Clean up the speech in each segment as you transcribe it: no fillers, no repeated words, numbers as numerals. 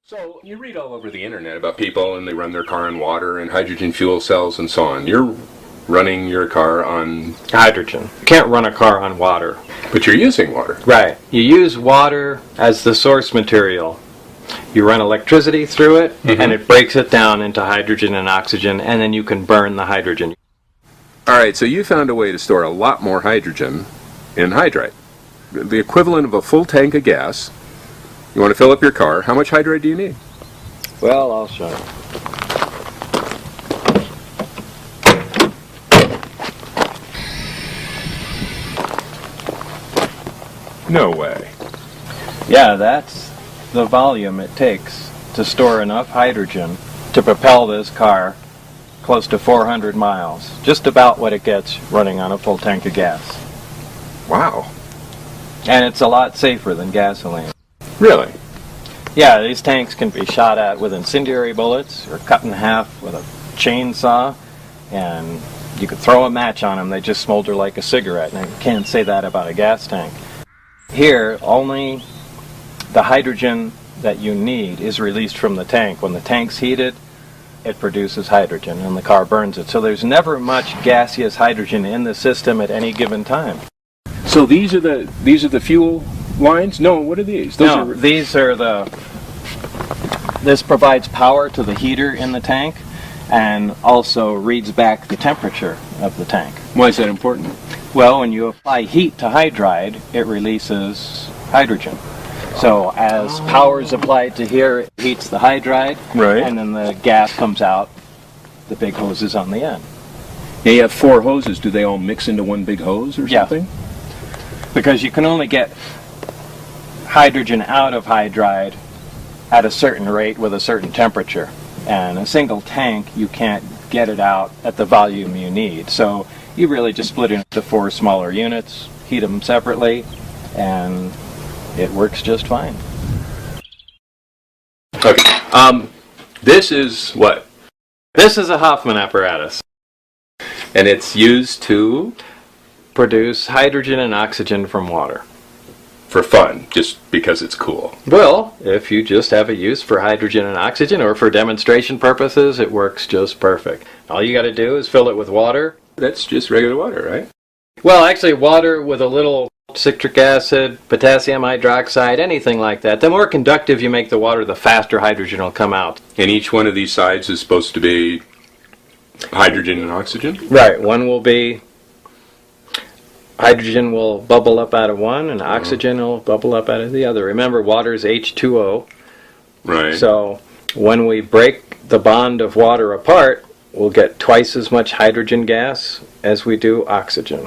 So you read all over the internet about people and they run their car on water and hydrogen fuel cells and so on. You're running your car on hydrogen. You can't run a car on water. But you're using water. Right. You use water as the source material. You run electricity through it, and it breaks it down into hydrogen and oxygen, and then you can burn the hydrogen. All right, so you found a way to store a lot more hydrogen in hydride. The equivalent of a full tank of gas. You want to fill up your car. How much hydride do you need? Well, I'll show you. No way. Yeah, that's the volume it takes to store enough hydrogen to propel this car close to 400 miles. Just about what it gets running on a full tank of gas. Wow. And it's a lot safer than gasoline. Really? Yeah, these tanks can be shot at with incendiary bullets or cut in half with a chainsaw, and you could throw a match on them, they just smolder like a cigarette, and you can't say that about a gas tank. Here, only the hydrogen that you need is released from the tank. When the tank's heated, it produces hydrogen and the car burns it. So there's never much gaseous hydrogen in the system at any given time. So these are the fuel lines? No, what are these? These are this provides power to the heater in the tank and also reads back the temperature of the tank. Why is that important? Well, when you apply heat to hydride, it releases hydrogen. So as power is applied to here, it heats the hydride, right, and then the gas comes out the big hoses on the end. Yeah, you have 4 hoses. Do they all mix into one big hose or something? Because you can only get hydrogen out of hydride at a certain rate with a certain temperature. And a single tank, you can't get it out at the volume you need. So you really just split it into 4 smaller units, heat them separately, and it works just fine. Okay. This is what? This is a Hoffman apparatus. And it's used to produce hydrogen and oxygen from water. For fun, just because it's cool. Well, if you just have a use for hydrogen and oxygen or for demonstration purposes, it works just perfect. All you got to do is fill it with water. That's just regular water, right? Well, actually, water with a little citric acid, potassium hydroxide, anything like that. The more conductive you make the water, the faster hydrogen will come out. And each one of these sides is supposed to be hydrogen and oxygen? Right. One will be hydrogen will bubble up out of one, and oxygen will bubble up out of the other. Remember, water is H2O. Right. So when we break the bond of water apart, we'll get twice as much hydrogen gas as we do oxygen.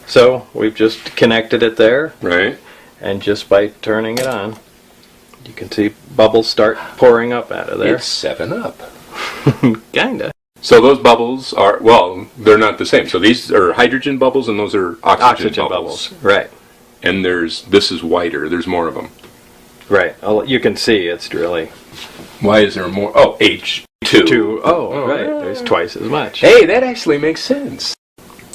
So we've just connected it there. Right. And just by turning it on, you can see bubbles start pouring up out of there. It's 7-Up. Kinda. So those bubbles are, well, they're not the same. So these are hydrogen bubbles and those are oxygen bubbles. Right. And this is whiter. There's more of them. Right. You can see it's really... Why is there more? Oh, H2. Right. Yeah. There's twice as much. Hey, that actually makes sense.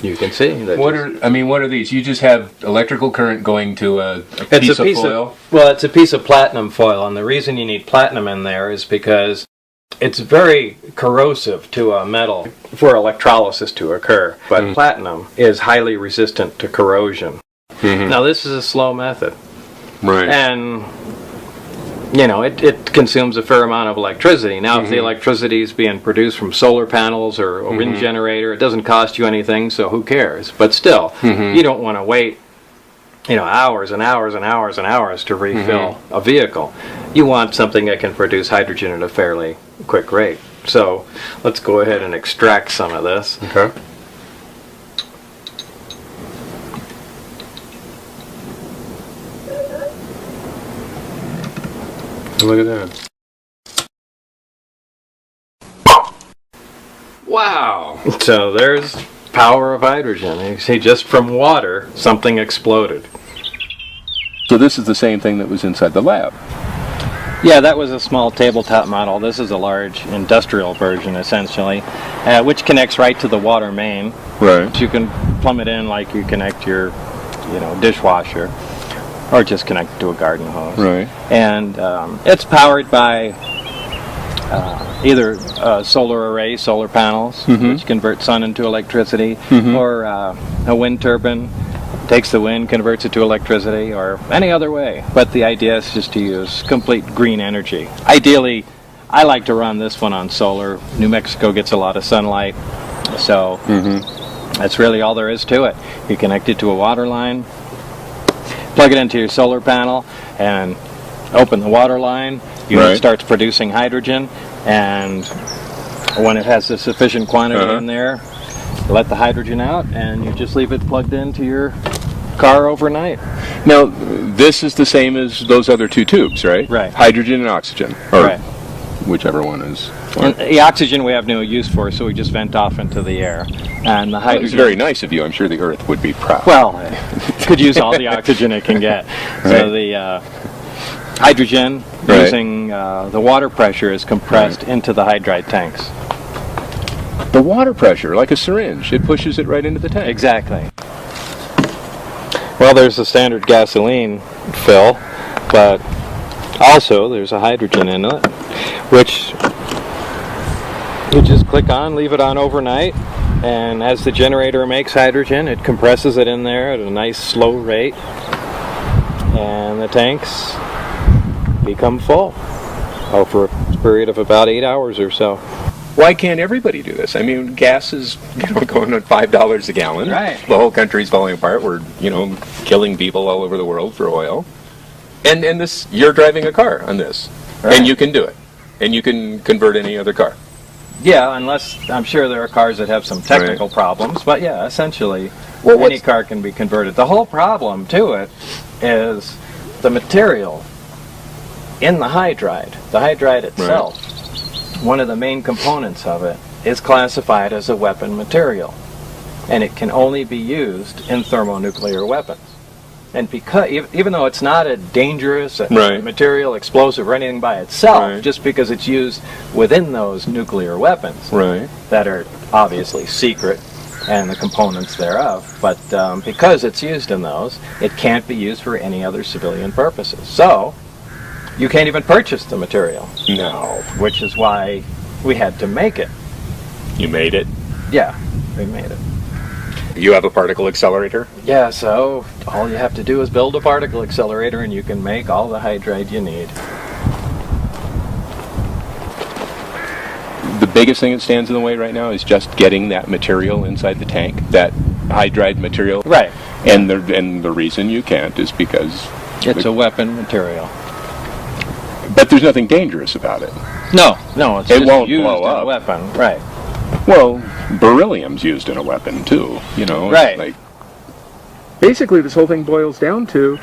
You can see. What are these? You just have electrical current going to a piece of foil? Well, it's a piece of platinum foil, and the reason you need platinum in there is because it's very corrosive to a metal for electrolysis to occur, but platinum is highly resistant to corrosion. Now, this is a slow method. Right. And, you know, it consumes a fair amount of electricity. Now, if the electricity is being produced from solar panels or a wind generator, it doesn't cost you anything, so who cares? But still, you don't want to wait, hours and hours and hours and hours to refill a vehicle. You want something that can produce hydrogen at a fairly quick rate. So let's go ahead and extract some of this. Okay. Look at that. Wow! So there's power of hydrogen. You see, just from water, something exploded. So this is the same thing that was inside the lab? Yeah, that was a small tabletop model. This is a large industrial version, essentially, which connects right to the water main. Right. You can plumb it in like you connect your, dishwasher, or just connect it to a garden hose. Right. And it's powered by either solar array, solar panels, which convert sun into electricity, or a wind turbine, takes the wind, converts it to electricity, or any other way. But the idea is just to use complete green energy. Ideally, I like to run this one on solar. New Mexico gets a lot of sunlight, so that's really all there is to it. You connect it to a water line, plug it into your solar panel, and open the water line. Unit starts producing hydrogen, and when it has a sufficient quantity in there, you let the hydrogen out, and you just leave it plugged into your car overnight. Now, this is the same as those other two tubes, right? Right. Hydrogen and oxygen, or Right. whichever one is. And the oxygen we have no use for, so we just vent off into the air. And the hydrogen... It's very nice of you. I'm sure the Earth would be proud. Well, it could use all the oxygen it can get. So the hydrogen, using the water pressure, is compressed into the hydride tanks. The water pressure, like a syringe, it pushes it right into the tank. Exactly. Well, there's the standard gasoline fill, but also there's a hydrogen in it, which you just click on, leave it on overnight, and as the generator makes hydrogen, it compresses it in there at a nice slow rate, and the tanks become full over a period of about 8 hours or so. Why can't everybody do this? I mean, gas is going at $5 a gallon. Right. The whole country's falling apart. We're killing people all over the world for oil. And this, you're driving a car on this, and you can do it, and you can convert any other car. Yeah, unless I'm sure there are cars that have some technical problems, but yeah, essentially any car can be converted. The whole problem to it is the material in the hydride. The hydride itself, one of the main components of it, is classified as a weapon material, and it can only be used in thermonuclear weapons. And because, even though it's not a dangerous material, explosive, or anything by itself, just because it's used within those nuclear weapons that are obviously secret, and the components thereof, but because it's used in those, it can't be used for any other civilian purposes. So, you can't even purchase the material. No. Which is why we had to make it. You made it? Yeah, we made it. You have a particle accelerator? Yeah, so all you have to do is build a particle accelerator and you can make all the hydride you need. The biggest thing that stands in the way right now is just getting that material inside the tank, that hydride material. Right. And the reason you can't is because... It's a weapon material. But there's nothing dangerous about it. No, it's it just won't used blow as up. a weapon, right. Well, beryllium's used in a weapon too, Right. Like, basically, this whole thing boils down to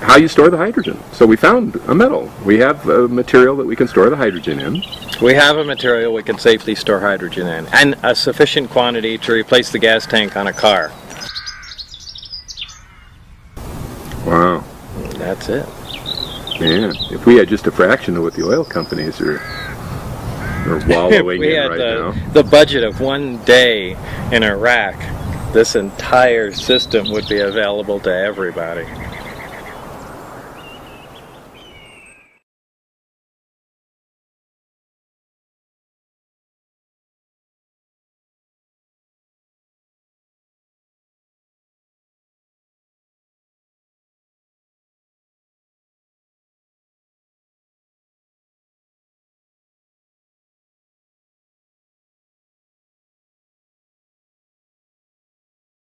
how you store the hydrogen. So we found a metal. We have a material that we can store the hydrogen in. We have a material we can safely store hydrogen in, and a sufficient quantity to replace the gas tank on a car. Wow. That's it. Man, if we had just a fraction of what the oil companies are wallowing in right now. The budget of one day in Iraq, this entire system would be available to everybody.